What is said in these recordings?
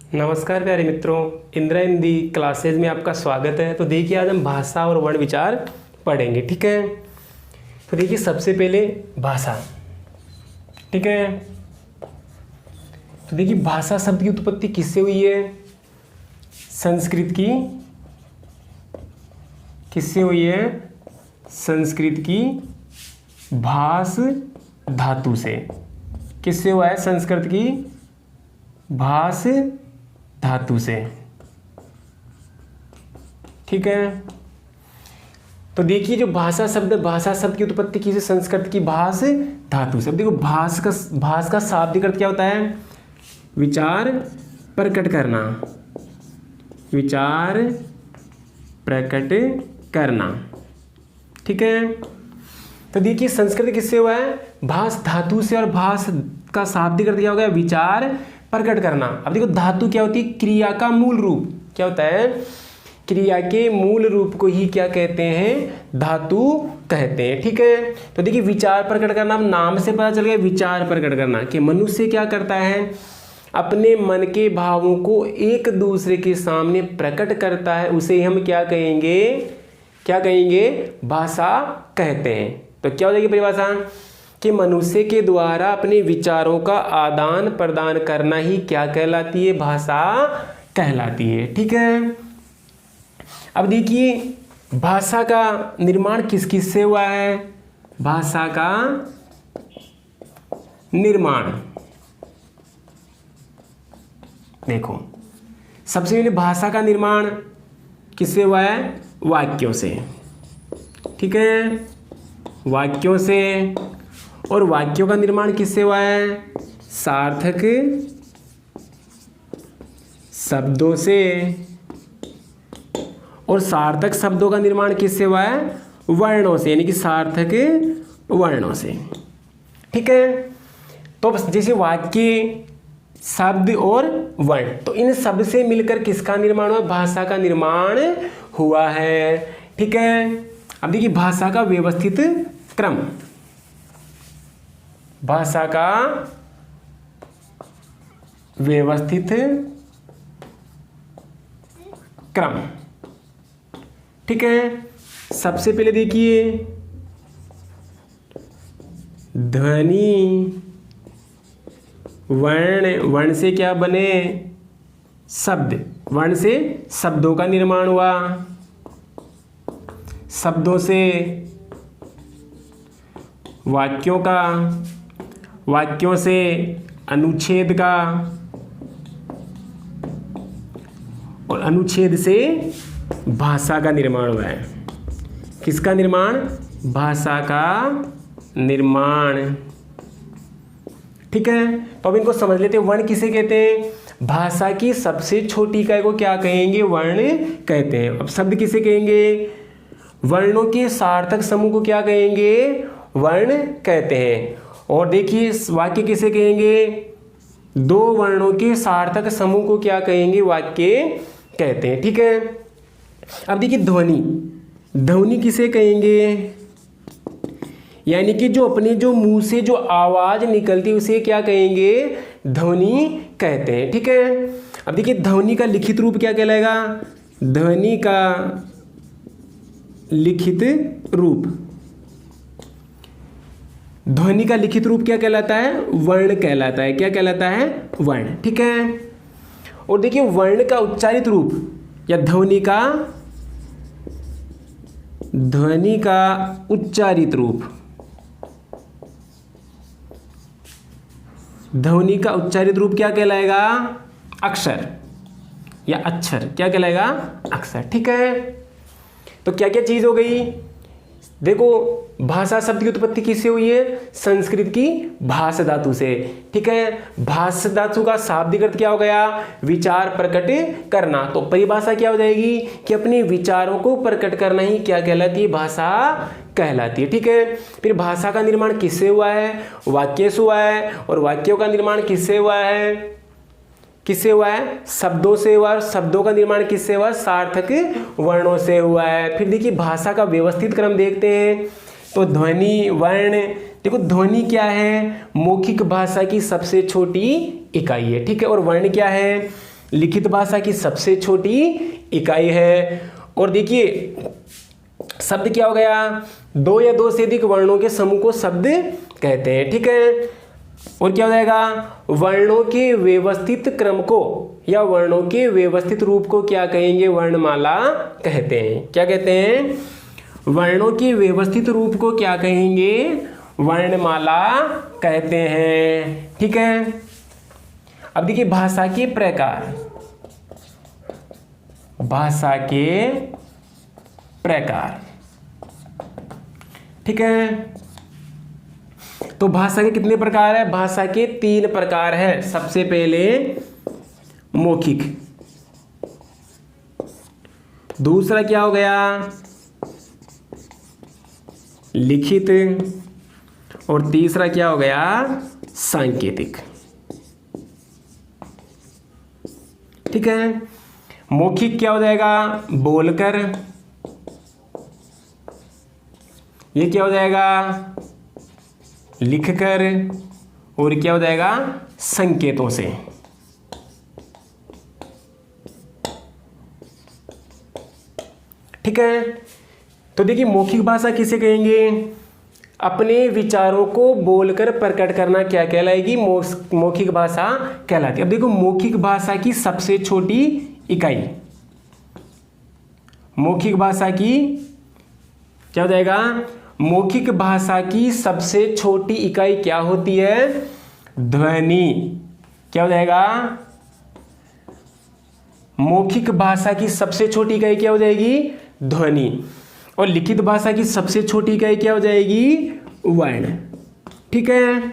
नमस्कार प्यारे मित्रों, इंदिरा हिंदी क्लासेज में आपका स्वागत है। तो देखिए आज हम भाषा और वर्ण विचार पढ़ेंगे, ठीक है। तो देखिए सबसे पहले भाषा, ठीक है। तो देखिए भाषा शब्द की उत्पत्ति किससे हुई है? संस्कृत की, किससे हुई है? संस्कृत की भाष धातु से। किससे हुआ है? संस्कृत की भाष धातु से, ठीक है। तो देखिए जो भाषा शब्द की उत्पत्ति किसी संस्कृत की भाष धातु से। अब देखो भाष का शाब्दिक अर्थ क्या होता है? विचार प्रकट करना, विचार प्रकट करना, ठीक है। तो देखिए संस्कृत किससे हुआ है? भाष धातु से, और भाष का शाब्दिक अर्थ क्या हो गया? विचार प्रकट करना। अब देखो धातु क्या होती है? क्रिया का मूल रूप। क्या होता है? क्रिया के मूल रूप को ही क्या कहते हैं? धातु कहते हैं, ठीक है। तो देखिए विचार प्रकट करना, नाम से पता चल गया विचार प्रकट करना कि मनुष्य क्या करता है? अपने मन के भावों को एक दूसरे के सामने प्रकट करता है। उसे हम क्या कहेंगे? क्या कहेंगे? भाषा कहते हैं। तो क्या हो जाएगी परिभाषा? कि मनुष्य के द्वारा अपने विचारों का आदान प्रदान करना ही क्या कहलाती है? भाषा कहलाती है, ठीक है। अब देखिए भाषा का निर्माण किस किस से हुआ है? भाषा का निर्माण देखो, सबसे पहले भाषा का निर्माण किससे हुआ है? वाक्यों से, ठीक है, वाक्यों से। और वाक्यों का निर्माण किससे हुआ है? सार्थक शब्दों से। और सार्थक शब्दों का निर्माण किससे हुआ है? वर्णों से, यानी कि सार्थक वर्णों से, ठीक है। तो जैसे वाक्य, शब्द और वर्ण, तो इन शब्द से मिलकर किसका निर्माण हुआ? भाषा का निर्माण हुआ है, ठीक है। अब देखिए भाषा का व्यवस्थित क्रम, भाषा का व्यवस्थित क्रम, ठीक है। सबसे पहले देखिए ध्वनि, वर्ण, वर्ण से क्या बने? शब्द, वर्ण से शब्दों का निर्माण हुआ, शब्दों से वाक्यों का, वाक्यों से अनुच्छेद का, और अनुच्छेद से भाषा का निर्माण हुआ है। किसका निर्माण? भाषा का निर्माण, ठीक है। तो अब इनको समझ लेते हैं। वर्ण किसे कहते हैं? भाषा की सबसे छोटी इकाई को क्या कहेंगे? वर्ण कहते हैं। अब शब्द किसे कहेंगे? वर्णों के सार्थक समूह को क्या कहेंगे? वर्ण कहते हैं। और देखिए वाक्य किसे कहेंगे? दो वर्णों के सार्थक समूह को क्या कहेंगे? वाक्य कहते हैं, ठीक है। अब देखिए ध्वनि, ध्वनि किसे कहेंगे? यानी कि जो अपने जो मुंह से जो आवाज निकलती है उसे क्या कहेंगे? ध्वनि कहते हैं, ठीक है। अब देखिए ध्वनि का लिखित रूप क्या कहलाएगा? ध्वनि का लिखित रूप, ध्वनि का लिखित रूप क्या कहलाता है? वर्ण कहलाता है। क्या कहलाता है? वर्ण, ठीक है। और देखिए वर्ण का उच्चारित रूप या ध्वनि का उच्चारित रूप, ध्वनि का उच्चारित रूप क्या कहलाएगा? अक्षर या अक्षर, क्या कहलाएगा? अक्षर, ठीक है। तो क्या क्या चीज हो गई? देखो भाषा शब्द की उत्पत्ति किससे हुई है? संस्कृत की भाष धातु से, ठीक है। भाष धातु का शाब्दिक अर्थ क्या हो गया? विचार प्रकट करना। तो परिभाषा क्या हो जाएगी? कि अपने विचारों को प्रकट करना ही क्या कहलाती है? भाषा कहलाती है, ठीक है। फिर भाषा का निर्माण किससे हुआ है? वाक्य से हुआ है। और वाक्यों का निर्माण किससे हुआ है? किससे हुआ है? शब्दों से हुआ है। शब्दों का निर्माण किससे हुआ? सार्थक वर्णों से हुआ है। फिर देखिए भाषा का व्यवस्थित क्रम देखते हैं। तो ध्वनि, वर्ण, देखो ध्वनि क्या है? मौखिक भाषा की सबसे छोटी इकाई है, ठीक है। और वर्ण क्या है? लिखित भाषा की सबसे छोटी इकाई है। और देखिए शब्द क्या हो गया, दो या दो से अधिक वर्णों के समूह को शब्द कहते हैं, ठीक है। और क्या हो जाएगा, वर्णों के व्यवस्थित क्रम को या वर्णों के व्यवस्थित रूप को क्या कहेंगे, वर्णमाला कहते हैं। क्या कहते हैं, वर्णों के व्यवस्थित रूप को क्या कहेंगे, वर्णमाला कहते हैं, ठीक है। अब देखिए भाषा के प्रकार, भाषा के प्रकार, ठीक है। तो भाषा के कितने प्रकार है, भाषा के 3 प्रकार है। सबसे पहले मौखिक, दूसरा क्या हो गया, लिखित, और तीसरा क्या हो गया, सांकेतिक, ठीक है। मौखिक क्या हो जाएगा, बोलकर, ये क्या हो जाएगा, लिखकर, और क्या हो जाएगा, संकेतों से। ठीक है। तो देखिए मौखिक भाषा किसे कहेंगे, अपने विचारों को बोलकर प्रकट करना क्या कहलाएगी, मौखिक भाषा कहलाती है। अब देखो मौखिक भाषा की सबसे छोटी इकाई, मौखिक भाषा की क्या हो जाएगा, मौखिक भाषा की सबसे छोटी इकाई क्या होती है, ध्वनि। क्या हो जाएगा, मौखिक भाषा की सबसे छोटी इकाई क्या हो जाएगी, ध्वनि। और लिखित भाषा की सबसे छोटी इकाई क्या हो जाएगी, वर्ण, ठीक है।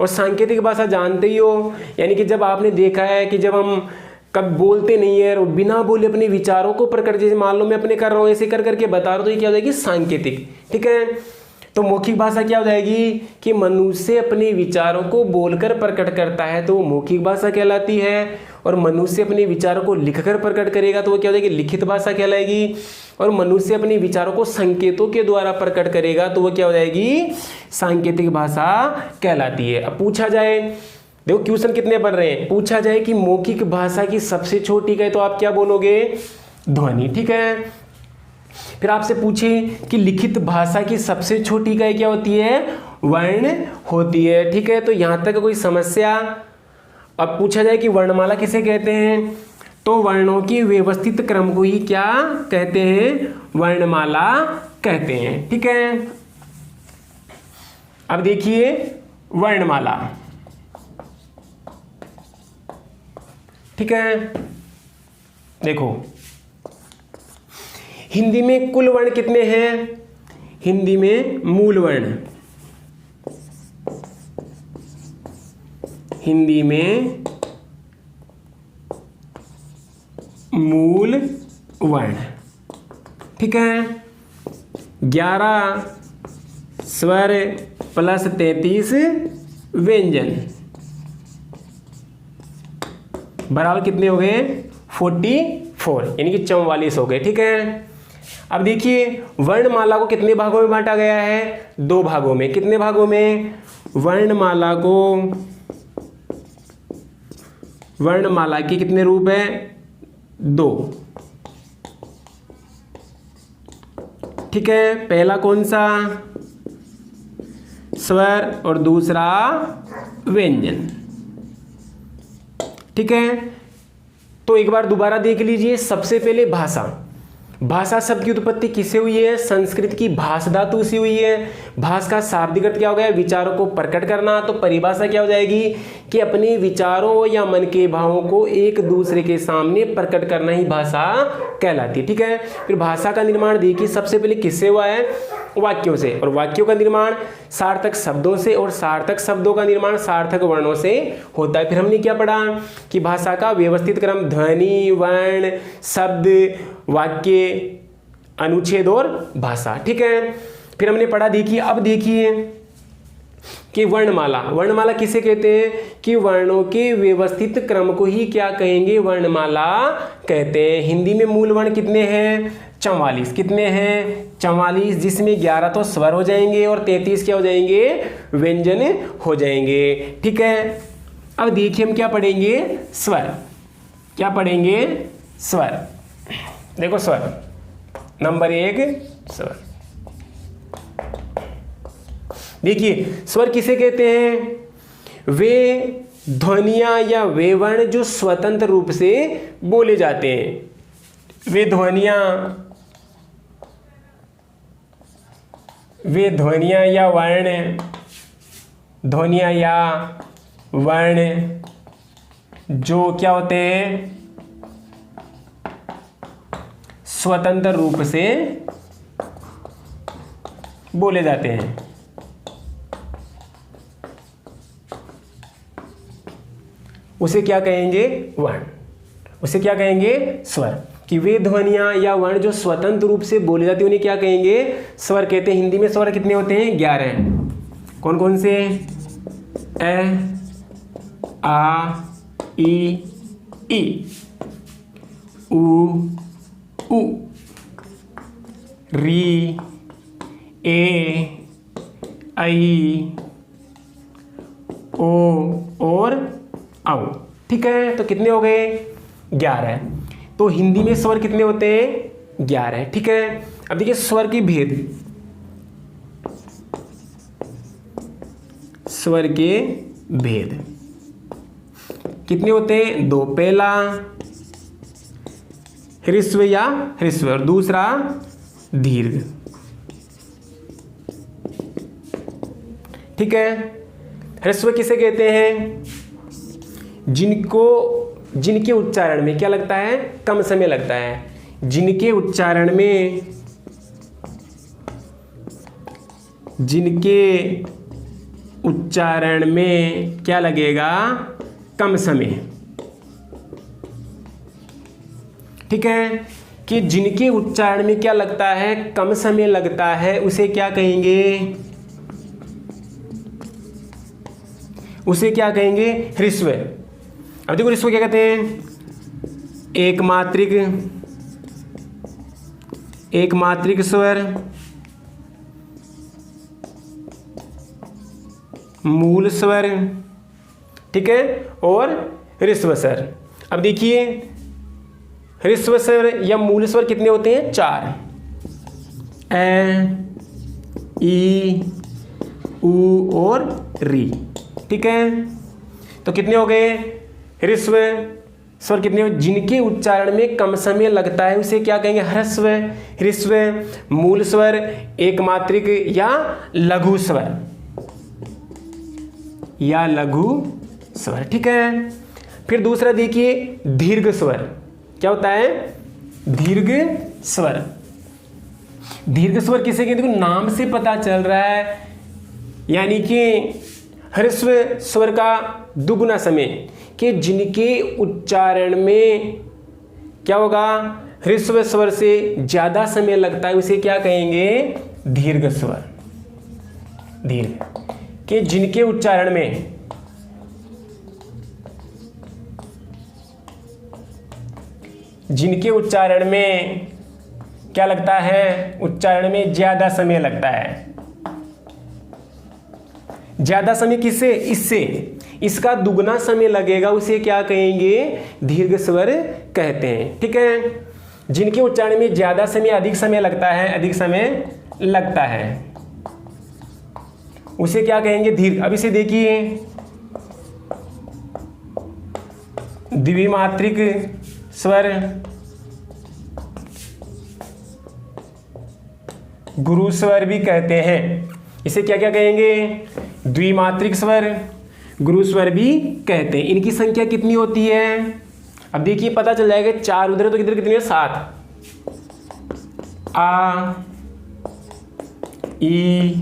और सांकेतिक भाषा जानते ही हो, यानी कि जब आपने देखा है कि जब हम कब बोलते नहीं है और बिना बोले अपने विचारों को प्रकट, जैसे मान लो मैं अपने कर रहा हूँ ऐसे कर करके बता रहा हूँ, तो ये क्या हो जाएगी, सांकेतिक, ठीक है। तो मौखिक भाषा क्या हो जाएगी कि मनुष्य अपने विचारों को बोलकर प्रकट करता है तो वो मौखिक भाषा कहलाती है, और मनुष्य अपने विचारों को लिखकर प्रकट करेगा तो वो क्या हो जाएगी, लिखित भाषा कहलाएगी, और मनुष्य अपने विचारों को संकेतों के द्वारा प्रकट करेगा तो वो क्या हो जाएगी, सांकेतिक भाषा कहलाती है। अब पूछा जाए, देखो क्वेश्चन कितने पढ़ रहे हैं, पूछा जाए कि मौखिक भाषा की सबसे छोटी इकाई, तो आप क्या बोलोगे, ध्वनि, ठीक है। फिर आपसे पूछे कि लिखित भाषा की सबसे छोटी इकाई क्या होती है, वर्ण होती है, ठीक है। तो यहां तक कोई समस्या। अब पूछा जाए कि वर्णमाला किसे कहते हैं, तो वर्णों के व्यवस्थित क्रम को ही क्या कहते हैं, वर्णमाला कहते हैं, ठीक है। अब देखिए वर्णमाला, ठीक है। देखो हिंदी में कुल वर्ण कितने हैं, हिंदी में मूल वर्ण, हिंदी में मूल वर्ण, ठीक है। 11 स्वर प्लस 33 व्यंजन बराबर कितने हो गए, 44, यानी कि 44 हो गए, ठीक है। अब देखिए वर्णमाला को कितने भागों में बांटा गया है, 2 भागों में। कितने भागों में, वर्णमाला को, वर्णमाला के कितने रूप है, 2, ठीक है। पहला कौन सा, स्वर, और दूसरा व्यंजन, ठीक है। तो एक बार दोबारा देख लीजिए। सबसे पहले भाषा, भाषा शब्द की उत्पत्ति किससे हुई है, संस्कृत की भाष धातु से हुई है। भाष का शाब्दिक अर्थ क्या हो गया, विचारों को प्रकट करना। तो परिभाषा क्या हो जाएगी कि अपने विचारों या मन के भावों को एक दूसरे के सामने प्रकट करना ही भाषा कहलाती है, ठीक है। फिर भाषा का निर्माण देखिए सबसे पहले किससे हुआ है, वाक्यों से, और वाक्यों का निर्माण सार्थक शब्दों से, और सार्थक शब्दों का निर्माण सार्थक वर्णों से होता है। फिर हमने क्या पढ़ा कि भाषा का व्यवस्थित क्रम ध्वनि, वर्ण, शब्द, वाक्य, अनुच्छेद और भाषा, ठीक है। फिर हमने पढ़ा, देखिए अब देखिए कि वर्णमाला, वर्णमाला किसे कहते हैं कि वर्णों के व्यवस्थित क्रम को ही क्या कहेंगे, वर्णमाला कहते हैं। हिंदी में मूल वर्ण कितने हैं, 44। कितने हैं, 44, जिसमें 11 तो स्वर हो जाएंगे और 33 क्या हो जाएंगे, व्यंजन हो जाएंगे, ठीक है। अब देखिए हम क्या पढ़ेंगे, स्वर। क्या पढ़ेंगे? स्वर। देखो स्वर, नंबर 1 स्वर। देखिए स्वर किसे कहते हैं? वे ध्वनियां या वे वर्ण जो स्वतंत्र रूप से बोले जाते हैं। वे ध्वनियां या वर्ण जो क्या होते हैं? स्वतंत्र रूप से बोले जाते हैं। उसे क्या कहेंगे? वर्ण। उसे क्या कहेंगे? स्वर। कि वे ध्वनियां या वर्ण जो स्वतंत्र रूप से बोले जाते हैं उन्हें क्या कहेंगे? स्वर कहते हैं। हिंदी में स्वर कितने होते हैं? 11। कौन कौन से? ए, आ, ई, उ, री, ए, आई, ओ और औ। ठीक है, तो कितने हो गए? 11। तो हिंदी में स्वर कितने होते हैं? 11। ठीक है, अब देखिए स्वर के भेद। स्वर के भेद कितने होते हैं? 2। पहला ह्रस्व या ह्रस्व और दूसरा दीर्घ। ठीक है, ह्रस्व किसे कहते हैं? जिनके उच्चारण में क्या लगता है? कम समय लगता है। जिनके उच्चारण में क्या लगेगा? कम समय। ठीक है, कि जिनके उच्चारण में क्या लगता है? कम समय लगता है, उसे क्या कहेंगे? उसे क्या कहेंगे? ह्रस्व। अब देखो ह्रस्व क्या कहते हैं? एकमात्रिक स्वर, मूल स्वर, ठीक है, और ह्रस्व स्वर। अब देखिए ह्रस्व स्वर या मूल स्वर कितने होते हैं? 4। ए, ई, उ और री। ठीक है, तो कितने हो गए? ह्रस्व स्वर कितने? जिनके उच्चारण में कम समय लगता है उसे क्या कहेंगे? ह्रस्व। ह्रस्व, मूल स्वर, एकमात्रिक या लघु स्वर ठीक है। फिर दूसरा देखिए दीर्घ स्वर। क्या होता है? दीर्घ स्वर। दीर्घ स्वर किसे कहते हैं? नाम से पता चल रहा है, यानी कि ह्रस्व स्वर का दुगुना समय, कि जिनके उच्चारण में क्या होगा? ह्रस्व स्वर से ज्यादा समय लगता है उसे क्या कहेंगे? दीर्घ स्वर। दीर्घ, कि जिनके उच्चारण में क्या लगता है? उच्चारण में ज्यादा समय लगता है। ज्यादा समय किससे? इससे। इसका दुगना समय लगेगा, उसे क्या कहेंगे? दीर्घ स्वर कहते हैं। ठीक है, जिनके उच्चारण में ज्यादा समय अधिक समय लगता है उसे क्या कहेंगे? दीर्घ। अब इसे देखिए द्विमात्रिक स्वर, गुरु स्वर भी कहते हैं। इसे क्या क्या कहेंगे? द्विमात्रिक स्वर, गुरु स्वर भी कहते हैं। इनकी संख्या कितनी होती है? अब देखिए पता चल जाएगा। 4 उधर तो किधर कितनी है? 7। आ, ई,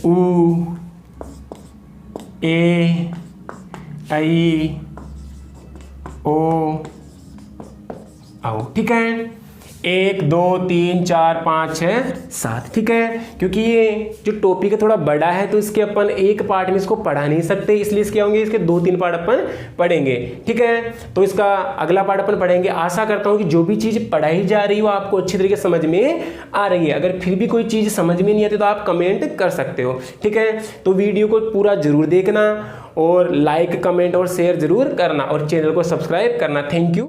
उ, ए, आई, ओ, आओ। ठीक है, 1 2 3 4 5 6 7। ठीक है, क्योंकि ये जो टॉपिक है थोड़ा बड़ा है तो इसके अपन एक पार्ट में इसको पढ़ा नहीं सकते, इसलिए इसके होंगे इसके 2-3 पार्ट अपन पढ़ेंगे। ठीक है, तो इसका अगला पार्ट अपन पढ़ेंगे। आशा करता हूँ कि जो भी चीज़ पढ़ाई जा रही हो आपको अच्छी तरीके से समझ में आ रही है। अगर फिर भी कोई चीज़ समझ में नहीं आती तो आप कमेंट कर सकते हो। ठीक है, तो वीडियो को पूरा जरूर देखना और लाइक कमेंट और शेयर जरूर करना और चैनल को सब्सक्राइब करना। Thank you.